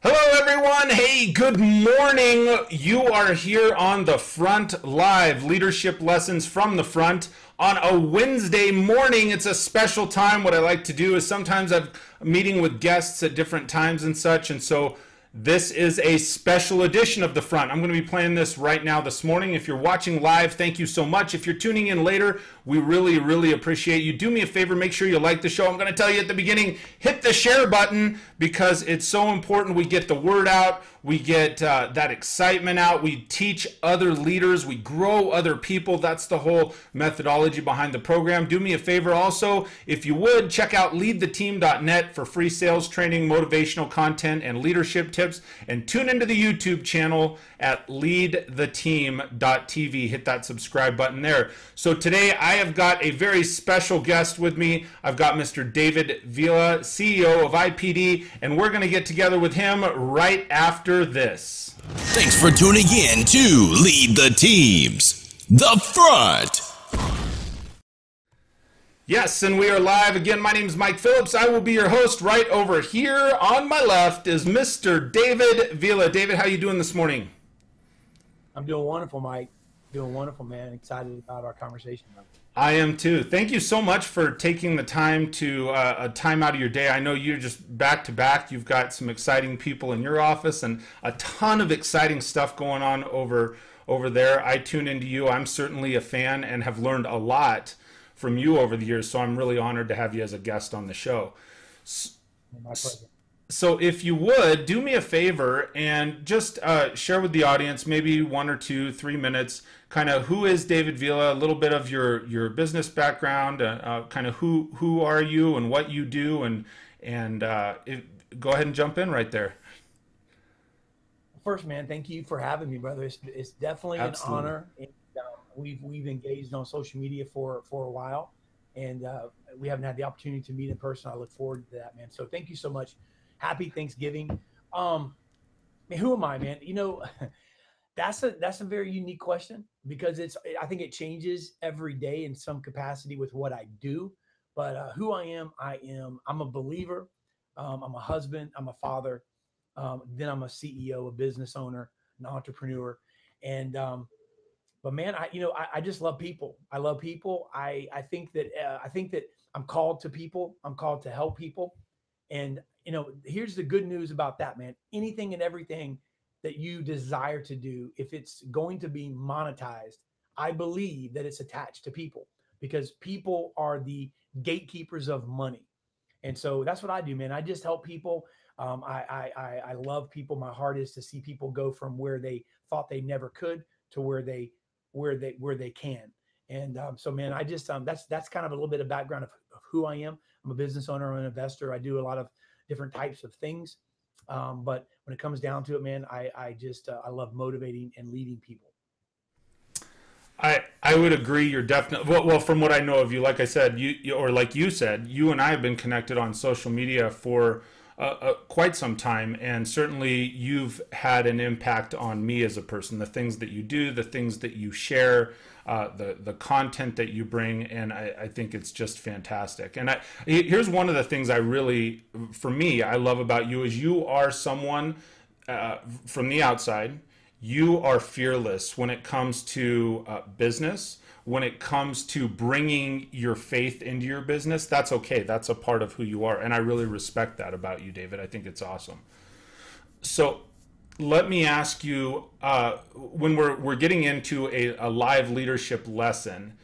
Hello, everyone. Hey, good morning. You are here on the front live leadership lessons from the front on a Wednesday morning. It's a special time. What I like to do is sometimes I'm meeting with guests at different times and such. And so this is a special edition of the front. I'm going to be playing this right now this morning. If you're watching live, thank you so much. If you're tuning in later, we really appreciate you. Do me a favor, make sure you like the show. I'm going to tell you at the beginning, hit the share button because it's so important we get the word out. We get that excitement out. We teach other leaders. We grow other people. That's the whole methodology behind the program. Do me a favor also, if you would, check out leadtheteam.net for free sales training, motivational content, and leadership tips. And tune into the YouTube channel at leadtheteam.tv. Hit that subscribe button there. So today I have got a very special guest with me. I've got Mr. David Vila, CEO of IPD, and we're going to get together with him right after this. Thanks for tuning in to Lead the Teams, the front. Yes, and we are live again. My name is Mike Phillips. I will be your host. Right over here on my left is Mr. David Vila. David, how you doing this morning? I'm doing wonderful, Mike. Doing wonderful, man. Excited about our conversation. I am too. Thank you so much for taking the time to a time out of your day. I know you're just back to back. You've got some exciting people in your office and a ton of exciting stuff going on over there. I tune into you. I'm certainly a fan and have learned a lot from you over the years. So I'm really honored to have you as a guest on the show. My pleasure. So if you would, do me a favor and just share with the audience, maybe 1 or 2, 3 minutes, kind of who is David Vila, a little bit of your business background, kind of who are you and what you do, and go ahead and jump in right there. First, man, thank you for having me, brother. It's definitely Absolutely. an honor. And, we've engaged on social media for a while, and we haven't had the opportunity to meet in person. I look forward to that, man. So thank you so much. Happy Thanksgiving. Man, who am I, man? You know, that's a very unique question because I think it changes every day in some capacity with what I do. But who I'm a believer. I'm a husband. I'm a father. Then I'm a CEO, a business owner, an entrepreneur, and but man, I just love people. I love people. I think that I'm called to people. I'm called to help people. And, here's the good news about that, man. Anything and everything that you desire to do, if it's going to be monetized, I believe that it's attached to people because people are the gatekeepers of money. And so that's what I do, man. I just help people. I love people. My heart is to see people go from where they thought they never could to where they can. And so, man, I just that's kind of a little bit of background of who I am. I'm a business owner, I'm an investor. I do a lot of different types of things. But when it comes down to it, man, I love motivating and leading people. I would agree. You're definitely well. From what I know of you, like I said, or like you said, you and I have been connected on social media for quite some time, and certainly you've had an impact on me as a person. The things that you do, the things that you share, the content that you bring, and I think it's just fantastic. And here's one of the things I really, for me, I love about you is you are someone from the outside. You are fearless when it comes to business, when it comes to bringing your faith into your business. That's okay. That's a part of who you are. And I really respect that about you, David. I think it's awesome. So let me ask you, when we're getting into a live leadership lesson,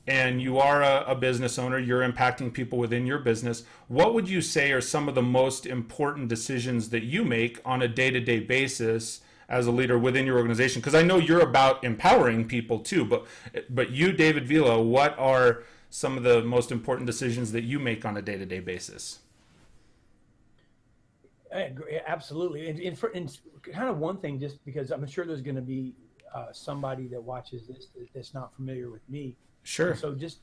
and you are a business owner, you're impacting people within your business, what would you say are some of the most important decisions that you make on a day-to-day basis as a leader within your organization? Because I know you're about empowering people too, but you, David Vila, what are some of the most important decisions that you make on a day-to-day basis? Absolutely. And kind of one thing, just because I'm sure there's going to be somebody that watches this that's not familiar with me. Sure. And so just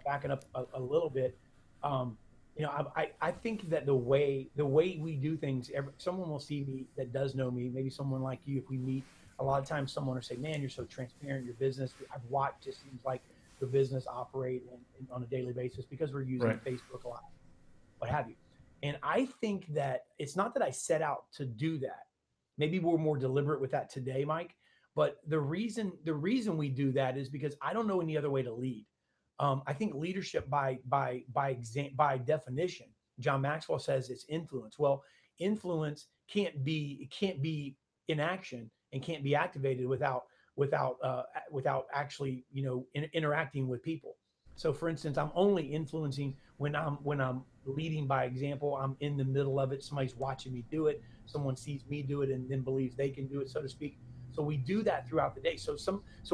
backing up a little bit, I think that the way we do things, someone will see me that does know me, maybe someone like you, if we meet, a lot of times someone will say, man, you're so transparent, your business, I've watched, it seems like your business operate on a daily basis because we're using Right. Facebook a lot, what have you. And I think that it's not that I set out to do that. Maybe we're more deliberate with that today, Mike. But the reason we do that is because I don't know any other way to lead. I think leadership by definition, John Maxwell says it's influence. Well, influence can't be in action and can't be activated without actually interacting with people. So, for instance, I'm only influencing when I'm leading by example. I'm in the middle of it. Somebody's watching me do it. Someone sees me do it and then believes they can do it, so to speak. So we do that throughout the day. So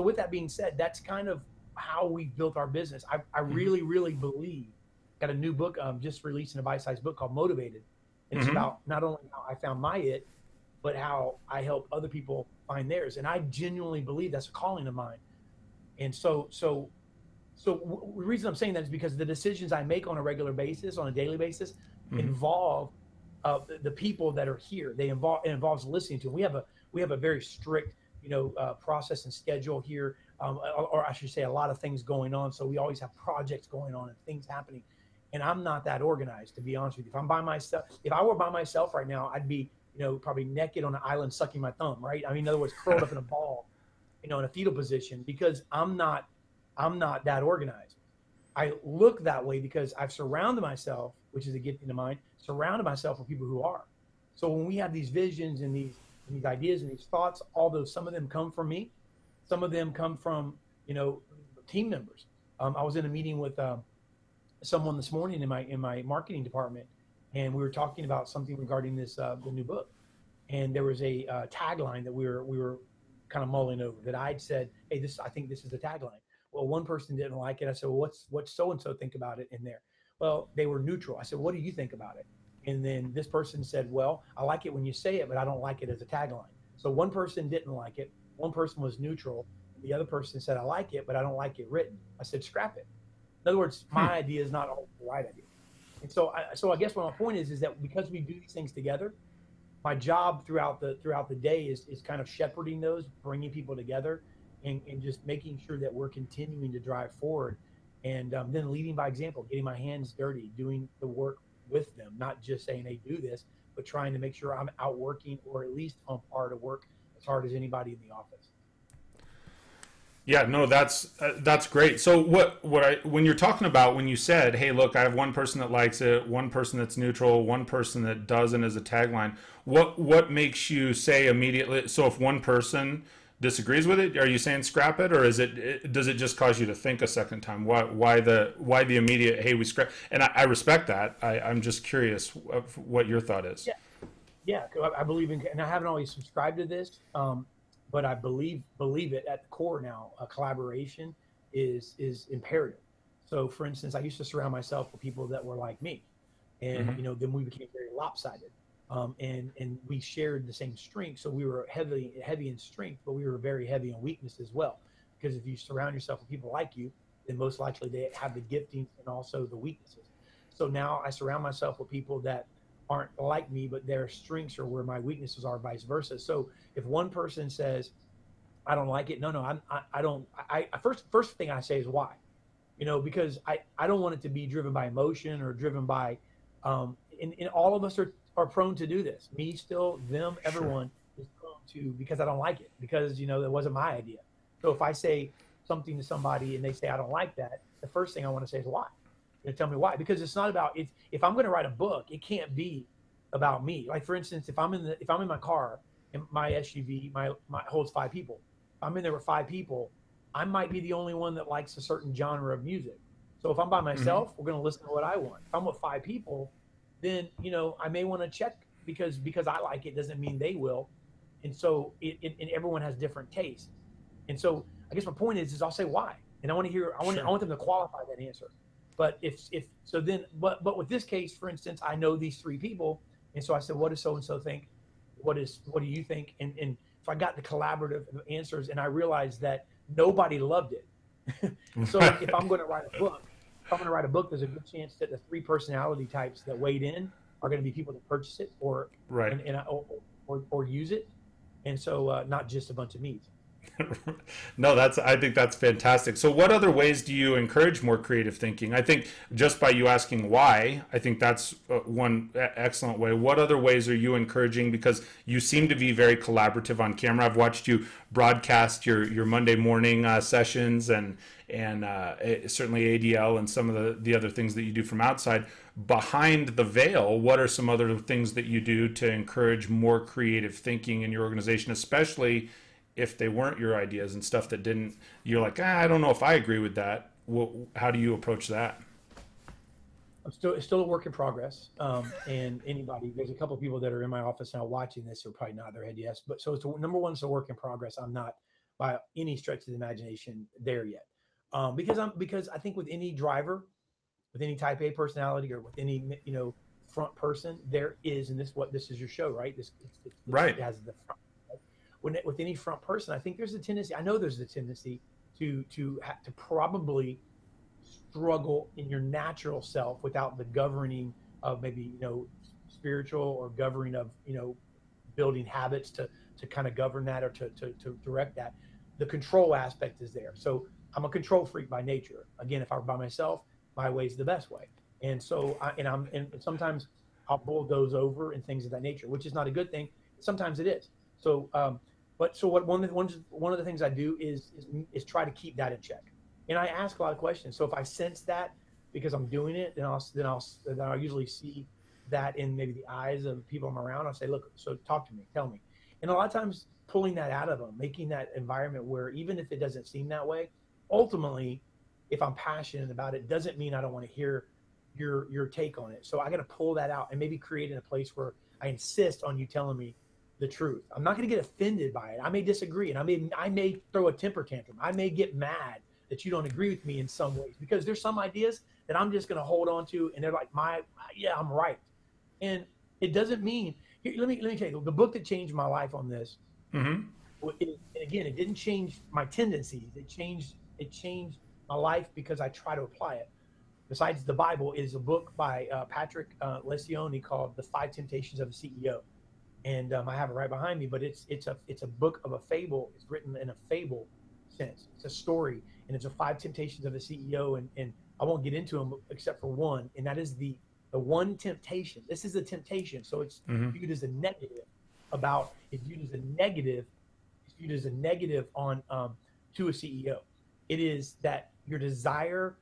with that being said, that's kind of how we built our business. I Mm-hmm. really, really believe. Got a new book just released in a bite-sized book called Motivated. And it's Mm-hmm. about not only how I found my it, but how I help other people find theirs. And I genuinely believe that's a calling of mine. And the reason I'm saying that is because the decisions I make on a regular basis, on a daily basis, Mm-hmm. involve the people that are here. It involves listening to them. We have a very strict process and schedule here, or I should say a lot of things going on. So we always have projects going on and things happening. And I'm not that organized, to be honest with you. If I were by myself right now, I'd be probably naked on an island sucking my thumb, right? I mean, in other words, curled up in a ball, in a fetal position, because I'm not that organized. I look that way because I've surrounded myself, which is a gifting of mine, surrounded myself with people who are. So when we have these visions and these ideas and these thoughts, although some of them come from me, some of them come from you know team members. I was in a meeting with someone this morning in my marketing department, and we were talking about something regarding the new book, and there was a tagline that we were kind of mulling over that I'd said, hey, this I think this is the tagline. Well, one person didn't like it. I said, well, what's so and so think about it in there? Well, they were neutral. I said, what do you think about it? And then this person said, well, I like it when you say it, but I don't like it as a tagline. So one person didn't like it. One person was neutral. And the other person said, I like it, but I don't like it written. I said, scrap it. In other words, Hmm. my idea is not always the right idea. And so I guess what my point is that because we do these things together, my job throughout the day is kind of shepherding those, bringing people together, and just making sure that we're continuing to drive forward, and then leading by example, getting my hands dirty, doing the work with them, not just saying, "Hey, do this," but trying to make sure I'm out working or at least on par to work as hard as anybody in the office. Yeah, no, that's great. So what I when you're talking about when you said, "Hey, look, I have one person that likes it, one person that's neutral, one person that doesn't," as a tagline, what makes you say immediately? So if one person disagrees with it, are you saying scrap it, or does it just cause you to think a second time? Why the immediate? Hey, we scrap. And I respect that. I'm just curious of what your thought is. Yeah, yeah, 'cause I believe in, and I haven't always subscribed to this, but I believe it at the core now. Collaboration is imperative. So, for instance, I used to surround myself with people that were like me, and Mm-hmm. then we became very lopsided, and we shared the same strength. So we were heavy in strength, but we were very heavy in weakness as well. Because if you surround yourself with people like you, then most likely they have the giftings and also the weaknesses. So now I surround myself with people that aren't like me, but their strengths are where my weaknesses are, vice versa. So if one person says, I don't like it, no, I don't. First thing I say is why, because I don't want it to be driven by emotion or driven by, and all of us are prone to do this. Me, still, them, Sure. everyone is prone to, because I don't like it, because that wasn't my idea. So if I say something to somebody and they say I don't like that, the first thing I want to say is why. Tell me why, because it's not about it. If I'm going to write a book, it can't be about me. Like, for instance, if I'm in my car and my SUV my holds five people, I'm in there with five people, I might be the only one that likes a certain genre of music. So if I'm by Mm-hmm. myself, we're going to listen to what I want. If I'm with five people, then I may want to check, because I like it doesn't mean they will. And so and everyone has different tastes. And so I guess my point is I'll say why, and I want to hear. I Sure. want them to qualify that answer. But if so, then but with this case, for instance, I know these three people, and so I said, what does so and so think? What do you think? And so I got the collaborative answers, and I realized that nobody loved it. So if I'm going to write a book, there's a good chance that the three personality types that weighed in are going to be people that purchase it or Right. and or use it, and so not just a bunch of needs. No, I think that's fantastic. So what other ways do you encourage more creative thinking? I think just by you asking why, I think that's one excellent way. What other ways are you encouraging? Because you seem to be very collaborative on camera. I've watched you broadcast your Monday morning sessions and certainly ADL and some of the other things that you do from outside. Behind the veil, what are some other things that you do to encourage more creative thinking in your organization, especially if they weren't your ideas and stuff that didn't, you're like, I don't know if I agree with that. How do you approach that? It's still a work in progress. And anybody, there's a couple of people that are in my office now watching this who are probably not their head yes. But so number one, it's a work in progress. I'm not by any stretch of the imagination there yet. Because I think with any driver, with any type A personality or with any, front person, there is, and this is your show, right? Right. It has the front. With any front person, I think there's a tendency. I know there's a tendency to probably struggle in your natural self without the governing of maybe spiritual or governing of building habits to kind of govern that or to direct that. The control aspect is there. So I'm a control freak by nature. Again, if I were by myself, my way is the best way. And so and sometimes I'll bulldoze over and things of that nature, which is not a good thing. Sometimes it is. So one of the things I do is try to keep that in check, and I ask a lot of questions. So if I sense that because I'm doing it, then I'll usually see that in maybe the eyes of people I'm around. I'll say, look, so talk to me, tell me, and a lot of times pulling that out of them, making that environment where even if it doesn't seem that way, ultimately, if I'm passionate about it, doesn't mean I don't want to hear your take on it. So I got to pull that out and maybe create in a place where I insist on you telling me the truth. I'm not going to get offended by it. I may disagree, and I may throw a temper tantrum. I may get mad that you don't agree with me in some ways because there's some ideas that I'm just going to hold on to, and they're like yeah, I'm right. And it doesn't mean here. Let me tell you the book that changed my life on this. Mm-hmm. Again, it didn't change my tendencies. It changed my life because I try to apply it. Besides the Bible, is a book by Patrick Lencioni called "The Five Temptations of a CEO." And I have it right behind me, but it's a book of a fable. It's written in a fable sense. It's a story, and it's a five temptations of a CEO. And I won't get into them except for one, and that is the one temptation. This is a temptation, so it's viewed as a negative. It's viewed as a negative. It's viewed as a negative on to a CEO. It is that your desire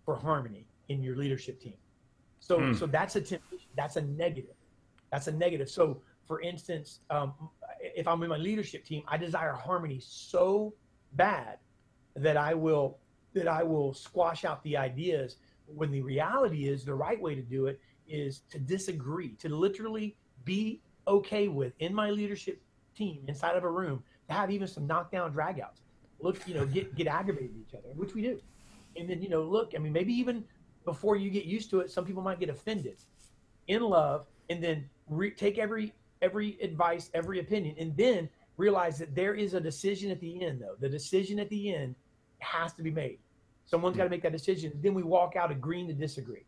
for harmony in your leadership team. So that's a temptation. That's a negative. That's a negative. So for instance, if I'm in my leadership team, I desire harmony so bad that I will squash out the ideas, when the reality is the right way to do it is to disagree, to literally be okay with, in my leadership team inside of a room, to have even some knockdown dragouts. Look, get aggravated at each other, which we do. And then, look, I mean, maybe even before you get used to it, some people might get offended in love, and then take every advice, every opinion, and then realize that there is a decision at the end, though. The decision at the end has to be made. Someone's got to make that decision. Then we walk out agreeing to disagree.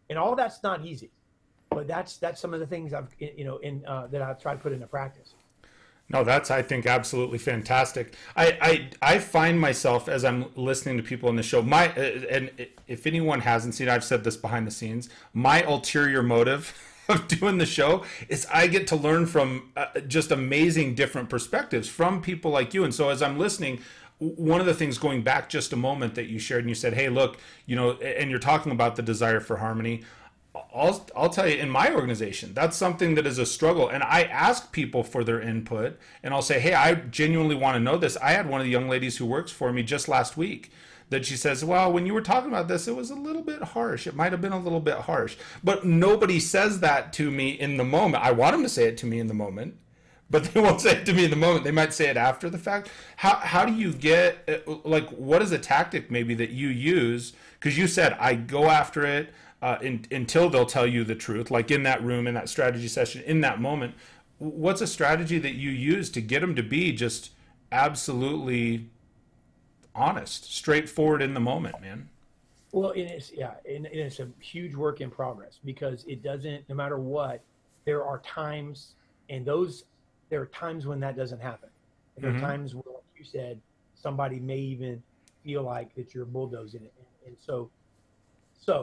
And all that's not easy, but that's some of the things I've, that I've tried to put into practice. No, that's, I think, absolutely fantastic. I find myself, as I'm listening to people on the show, and if anyone hasn't seen, I've said this behind the scenes, my ulterior motive of doing the show is I get to learn from just amazing different perspectives from people like you. And so as I'm listening, one of the things, going back just a moment, that you shared, and you said, hey, look, and you're talking about the desire for harmony. I'll tell you, in my organization, that's something that is a struggle. And I ask people for their input, and I'll say, hey, I genuinely want to know this. I had one of the young ladies who works for me just last week that she says, well, when you were talking about this, it was a little bit harsh. It might have been a little bit harsh. But nobody says that to me in the moment. I want them to say it to me in the moment, but they won't say it to me in the moment. They might say it after the fact. How do you get, what is a tactic maybe that you use? Because you said, I go after it until they'll tell you the truth, like in that room, in that strategy session, in that moment. What's a strategy that you use to get them to be just absolutely honest, straightforward in the moment, man? Well, and it's a huge work in progress, because it doesn't, no matter what, there are times when that doesn't happen. And there are times where, like you you said, somebody may even feel like that you're bulldozing it. And so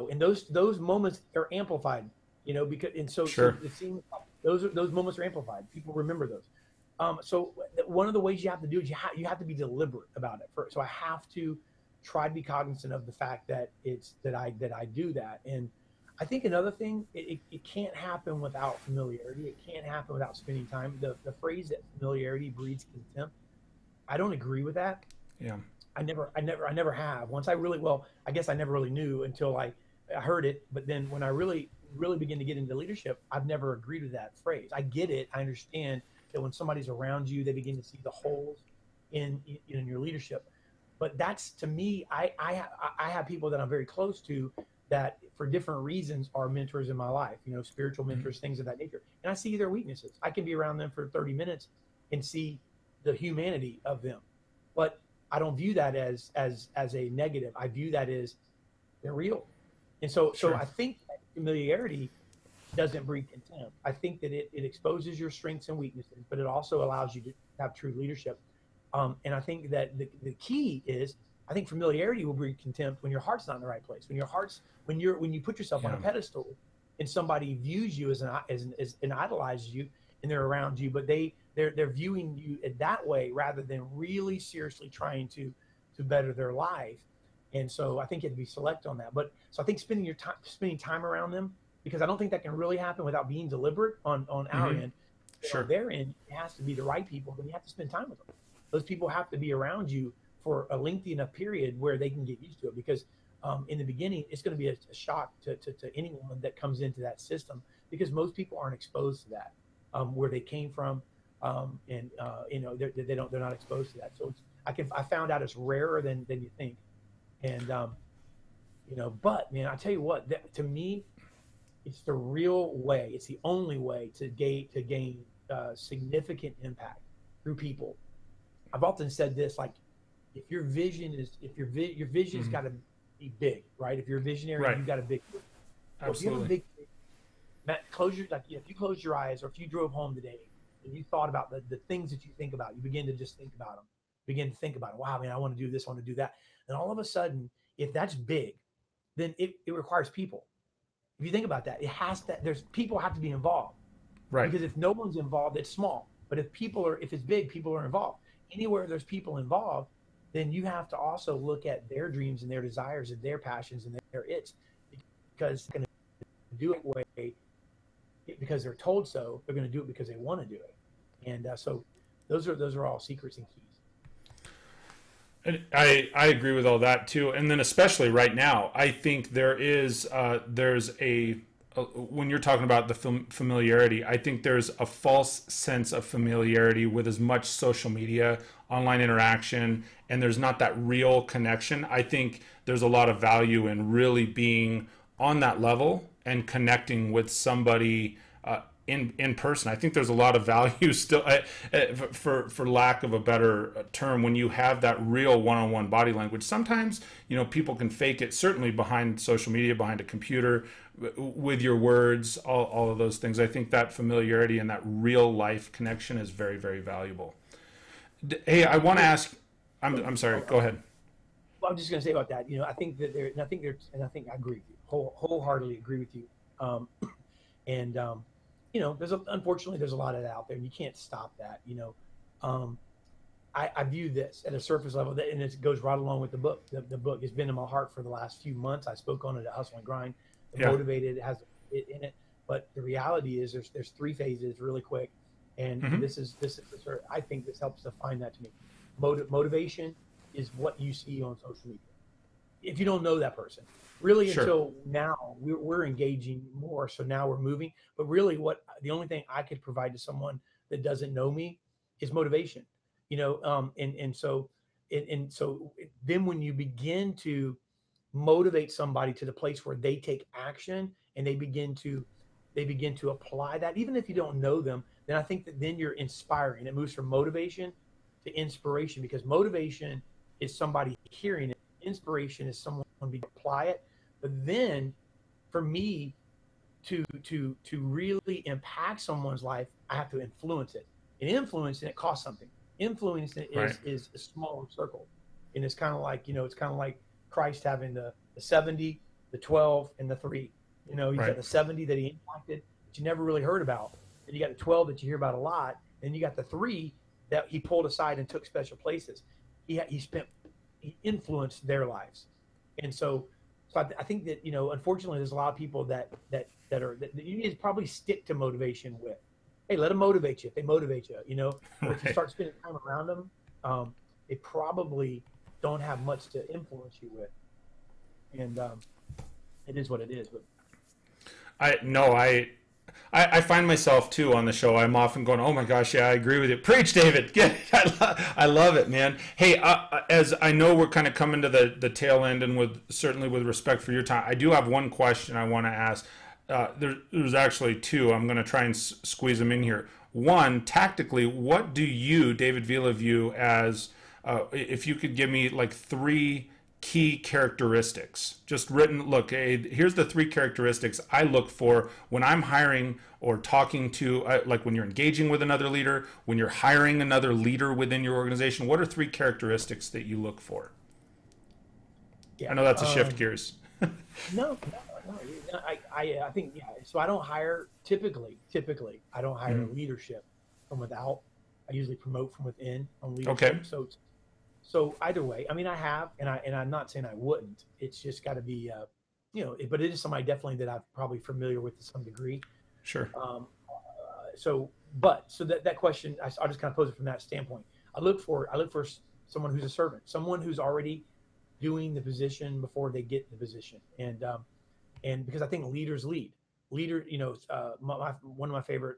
and those moments are amplified, because and so Sure. it seems those moments are amplified. People remember those. So one of the ways you have to do is you have to be deliberate about it first. So I have to try to be cognizant of the fact that it's that I do that. And I think another thing, it can't happen without familiarity. It can't happen without spending time. The phrase that familiarity breeds contempt, I don't agree with that. Yeah. I never have. Once I really, well, I guess I never really knew until I heard it. But then when I really begin to get into leadership, I've never agreed with that phrase. I get it. I understand that when somebody's around you, they begin to see the holes in your leadership. But that's, to me, I have people that I'm very close to that for different reasons are mentors in my life, spiritual mentors, things of that nature. And I see their weaknesses. I can be around them for 30 minutes and see the humanity of them. But I don't view that as a negative. I view that as they're real. And so Sure. I think that familiarity doesn't breed contempt. I think that it exposes your strengths and weaknesses, but it also allows you to have true leadership. And I think that the key is, I think familiarity will breed contempt when your heart's not in the right place. When you put yourself on a Yeah. pedestal and somebody views you as an idolizes you, and they're around you, but they're viewing you in that way rather than really seriously trying to better their life. And so I think you have to be select on that. But so I think spending time around them, because I don't think that can really happen without being deliberate on our end. Sure. On their end, it has to be the right people. Then you have to spend time with them. Those people have to be around you for a lengthy enough period where they can get used to it. Because in the beginning, it's going to be a shock to anyone that comes into that system, because most people aren't exposed to that, where they came from, and they're not exposed to that. So I found out it's rarer than you think. And but man, I tell you what, to me, it's the real way. It's the only way to gain significant impact through people. I've often said this, like, if your vision's got to be big, right? If you're a visionary, Right. you've got a big. So if you have a Absolutely. big, Matt, if you close your eyes, or if you drove home today and you thought about the things that you think about, you begin to just think about them. Begin to think about it. Wow, man, I want to do this, I want to do that. And all of a sudden, if that's big, then it requires people. If you think about that, people have to be involved. Right. Because if no one's involved, it's small. But if it's big, people are involved. Anywhere there's people involved, then you have to also look at their dreams and their desires and their passions and their its, because they're going to do it way because they're told so. They're going to do it because they want to do it. And so those are all secrets and keys. And I agree with all that too. And then especially right now, I think there's a when you're talking about the familiarity, I think there's a false sense of familiarity with as much social media, online interaction, and there's not that real connection. I think there's a lot of value in really being on that level and connecting with somebody in person. I think there's a lot of value still, for lack of a better term, when you have that real one-on-one body language. Sometimes, people can fake it, certainly behind social media, behind a computer, with your words, all of those things. I think that familiarity and that real life connection is very, very valuable. Hey, I want to ask, I'm sorry, go ahead. Well, I'm just going to say about that. I think that I think I agree with you, wholeheartedly agree with you. And unfortunately, there's a lot of that out there, and you can't stop that. I view this at a surface level, and it goes right along with the book. The book has been in my heart for the last few months. I spoke on it at Hustle and Grind. Motivated, it has it in it. But the reality is, there's three phases, really quick, and this is I think this helps define that to me. Motivation is what you see on social media. If you don't know that person, really, Sure. until now, we're engaging more. So now we're moving. But really, the only thing I could provide to someone that doesn't know me is motivation. So then when you begin to motivate somebody to the place where they take action and they begin to apply that, even if you don't know them, then I think that then you're inspiring. It moves from motivation to inspiration, because motivation is somebody hearing it. Inspiration is someone to apply it. But then for me to really impact someone's life, I have to influence it. And influence, and it costs something. Influence Right. is a smaller circle, and it's kind of like it's kind of like Christ having the 70, the 12, and the three. He's got Right. the 70 that he impacted that you never really heard about, and you got the 12 that you hear about a lot, and you got the three that he pulled aside and took special places. He influenced their lives, and I think that unfortunately, there's a lot of people that you need to probably stick to motivation with. Hey, let them motivate you if they motivate you, but if you Right. start spending time around them, they probably don't have much to influence you with, and it is what it is. But I no, I find myself too on the show. I'm often going, "Oh my gosh, yeah, I agree with you." Preach, David. Get it. I love it, man. Hey, as I know we're kind of coming to the tail end, and certainly with respect for your time, I do have one question I want to ask. There's actually two. I'm going to try and squeeze them in here. One, tactically, what do you, David Vila, view as if you could give me like three key characteristics just written, look, hey, here's the three characteristics I look for when I'm hiring or talking to, like when you're engaging with another leader, when you're hiring another leader within your organization, what are three characteristics that you look for? I yeah, know that's a shift gears. no. I think yeah. So I don't hire typically I don't hire Mhm. leadership from without. I usually promote from within on Okay. leadership. So either way, I mean, I have, and I'm not saying I wouldn't. It's just got to be, but it is somebody definitely that I'm probably familiar with to some degree. Sure. So that question, I'll just kind of pose it from that standpoint. I look for someone who's a servant, someone who's already doing the position before they get the position, and because I think leaders lead. One of my favorite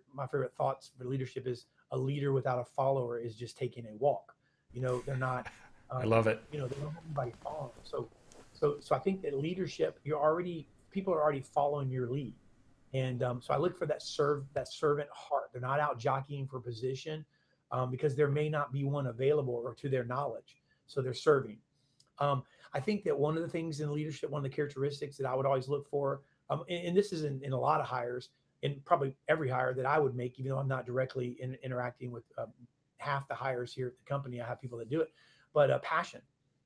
thoughts for leadership is a leader without a follower is just taking a walk. They're not, I um, love it. they don't have anybody following them. So I think that leadership, people are already following your lead, and so I look for that servant heart. They're not out jockeying for position, because there may not be one available or to their knowledge. So they're serving. Um, I think that one of the things in leadership, one of the characteristics that I would always look for, and this is in a lot of hires, and probably every hire that I would make, even though I'm not directly interacting with half the hires here at the company, I have people that do it, but passion.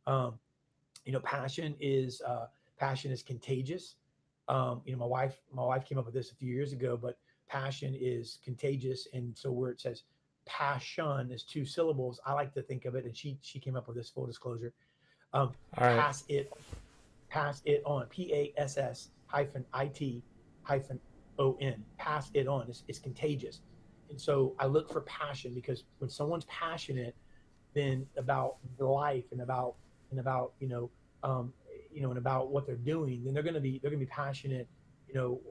Um, passion is contagious. My wife came up with this a few years ago, but passion is contagious, and so where it says passion is two syllables, I like to think of it, and she came up with this, full disclosure. um, All right. pass it pass it on, PASS-IT-ON, pass it on. It's contagious, and so I look for passion, because when someone's passionate then about their life and about and about what they're doing, then they're gonna be passionate, you know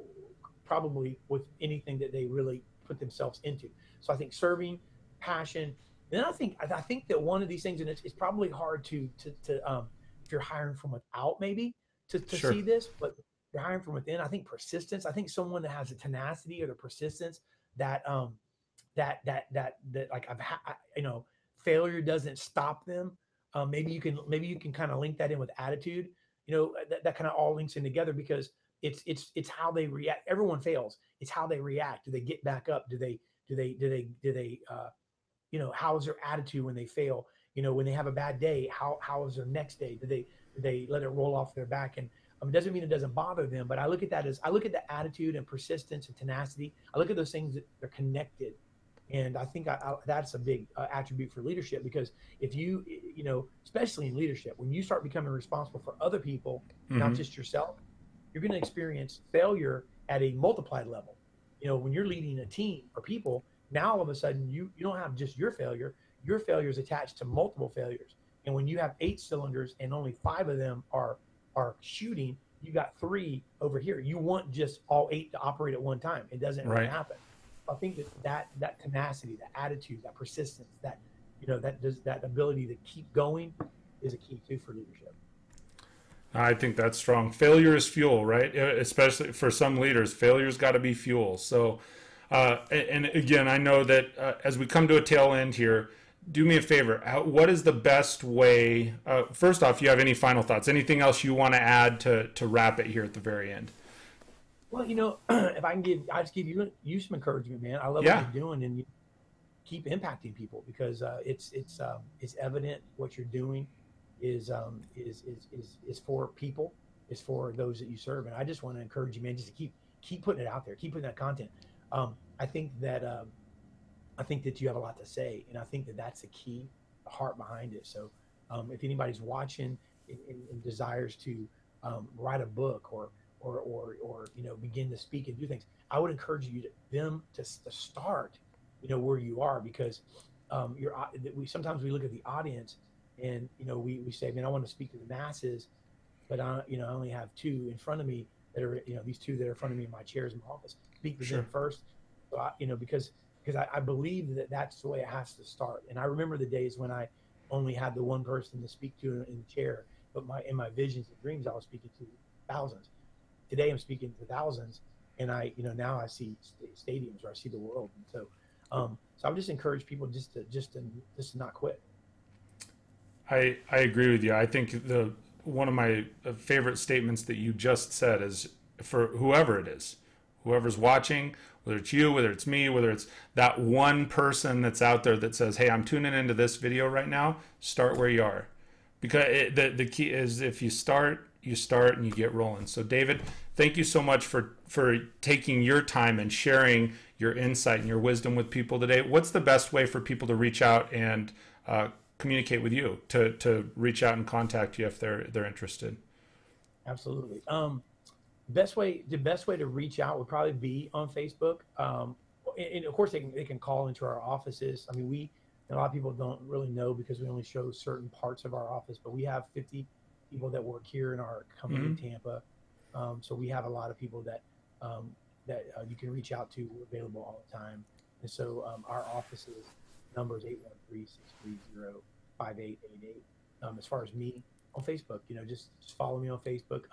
probably with anything that they really put themselves into. So I think serving, passion. And then I think that one of these things, and it's probably hard to if you're hiring from without, maybe to Sure. see this, but if you're hiring from within, I think persistence. I think someone that has a tenacity or the persistence that like failure doesn't stop them. Maybe you can kind of link that in with attitude. That kind of all links in together, because it's how they react. Everyone fails. It's how they react. Do they get back up? How is their attitude when they fail? When they have a bad day, how is their next day? Do they let it roll off their back? And it doesn't mean it doesn't bother them, but I look at the attitude and persistence and tenacity. I look at those things that they're connected, and I think that's a big attribute for leadership, because if especially in leadership, when you start becoming responsible for other people, not Hmm. just yourself, you're going to experience failure at a multiplied level. When you're leading a team or people, now all of a sudden you don't have just your failure is attached to multiple failures. And when you have 8 cylinders and only 5 of them are shooting, you got 3 over here. You want just all 8 to operate at one time. It doesn't really Right. happen. I think that tenacity, that attitude, that persistence, that ability to keep going is a key too for leadership. I think that's strong. Failure is fuel, right? Especially for some leaders, failure's got to be fuel. So, and again, I know that as we come to a tail end here, do me a favor. What is the best way? First off, you have any final thoughts? Anything else you want to add to wrap it here at the very end? Well, if I just give you some encouragement, man. I love what Yeah. you're doing, and keep impacting people, because it's evident what you're doing is for people, is for those that you serve. And I just want to encourage you, man, just to keep putting it out there, keep putting that content. I think that you have a lot to say, and I think that that's the key, the heart behind it. So if anybody's watching and desires to write a book, or begin to speak and do things, I would encourage them to start where you are, because sometimes we look at the audience, and we say, man, I want to speak to the masses, but I only have two in front of me that are these two that are in front of me in my chairs in my office. Speak to them first, so because I believe that that's the way it has to start. And I remember the days when I only had the one person to speak to in the chair, but in my visions and dreams I was speaking to thousands. Today I'm speaking to thousands, and now I see stadiums, or I see the world. And so I would just encourage people just to not quit. I agree with you. I think one of my favorite statements that you just said is, for whoever it is, whoever's watching, whether it's you, whether it's me, whether it's that one person that's out there that says, hey, I'm tuning into this video right now, start where you are. Because the key is, if you start and you get rolling. So David, thank you so much for taking your time and sharing your insight and your wisdom with people today. What's the best way for people to reach out and communicate with you, to reach out and contact you if they're interested? Absolutely. The best way to reach out would probably be on Facebook. And of course they can call into our offices. I mean, a lot of people don't really know, because we only show certain parts of our office, but we have 50 people that work here in our company in Tampa. So we have a lot of people that you can reach out to. We're available all the time. And so our office's number is 813-630-5888. As far as me on Facebook, just follow me on Facebook.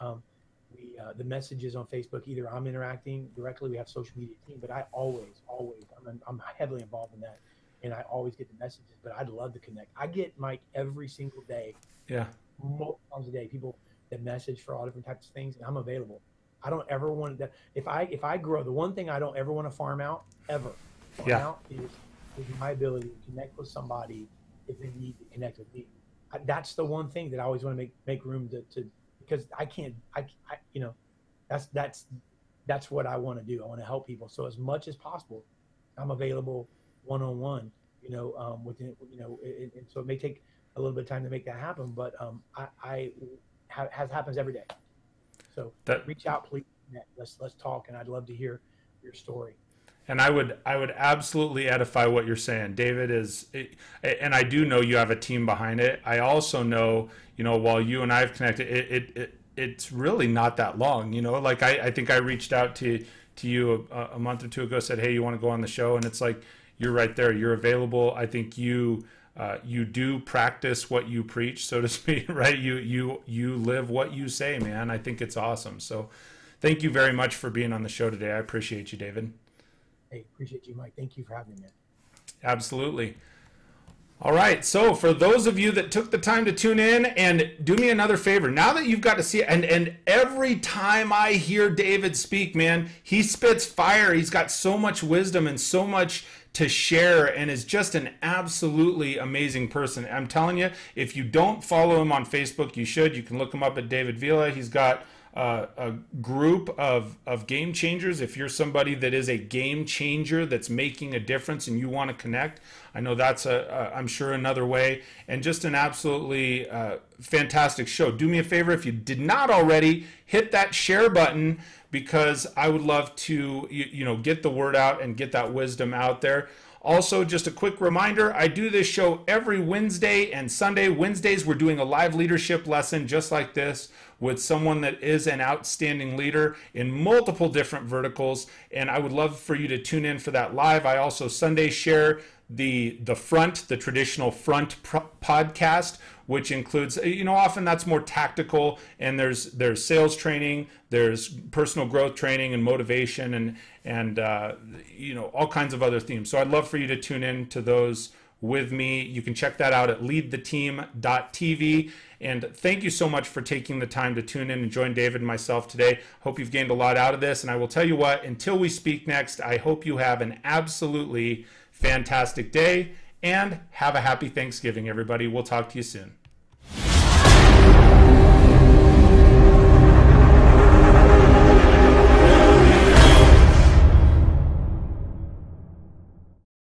The messages on Facebook, either I'm interacting directly, we have social media team, but I always, I'm heavily involved in that, and I always get the messages. But I'd love to connect. I get, Mike, every single day, multiple times a day, people that message for all different types of things, and I'm available. I don't ever want that. If I grow, the one thing I don't ever want to farm out out is my ability to connect with somebody if they need to connect with me. That's the one thing that I always want to make room to, because I can't, that's what I want to do. I want to help people. So as much as possible, I'm available one-on-one, within, and so it may take a little bit of time to make that happen, but happens every day. So reach out, please. Let's talk, and I'd love to hear your story. And I would absolutely edify what you're saying. David is, and I do know you have a team behind it. I also know, while you and I have connected, it's really not that long. Like I think I reached out to you a month or two ago, said, hey, you want to go on the show? And it's like, you're right there. You're available. I think you do practice what you preach, so to speak, right? You live what you say, man. I think it's awesome. So thank you very much for being on the show today. I appreciate you, David. Hey, appreciate you, Mike. Thank you for having me, man. Absolutely. All right. So for those of you that took the time to tune in, and do me another favor, now that you've got to see it, and every time I hear David speak, man, he spits fire. He's got so much wisdom and so much to share, and is just an absolutely amazing person. I'm telling you, if you don't follow him on Facebook, you should. You can look him up at David Villa. He's got a group of game changers. If you're somebody that is a game changer that's making a difference and you want to connect, I know that's I'm sure another way. And just an absolutely fantastic show. Do me a favor, if you did not already, hit that share button, because I would love to get the word out and get that wisdom out there. Also, just a quick reminder, I do this show every Wednesday and Sunday. Wednesdays, we're doing a live leadership lesson just like this with someone that is an outstanding leader in multiple different verticals, and I would love for you to tune in for that live. I also Sunday share the traditional front podcast, which includes, often that's more tactical, and there's sales training, there's personal growth training and motivation, and all kinds of other themes. So I'd love for you to tune in to those with me. You can check that out at leadtheteam.tv. And thank you so much for taking the time to tune in and join David and myself today. Hope you've gained a lot out of this. And I will tell you what, until we speak next, I hope you have an absolutely fantastic day and have a happy Thanksgiving, everybody. We'll talk to you soon.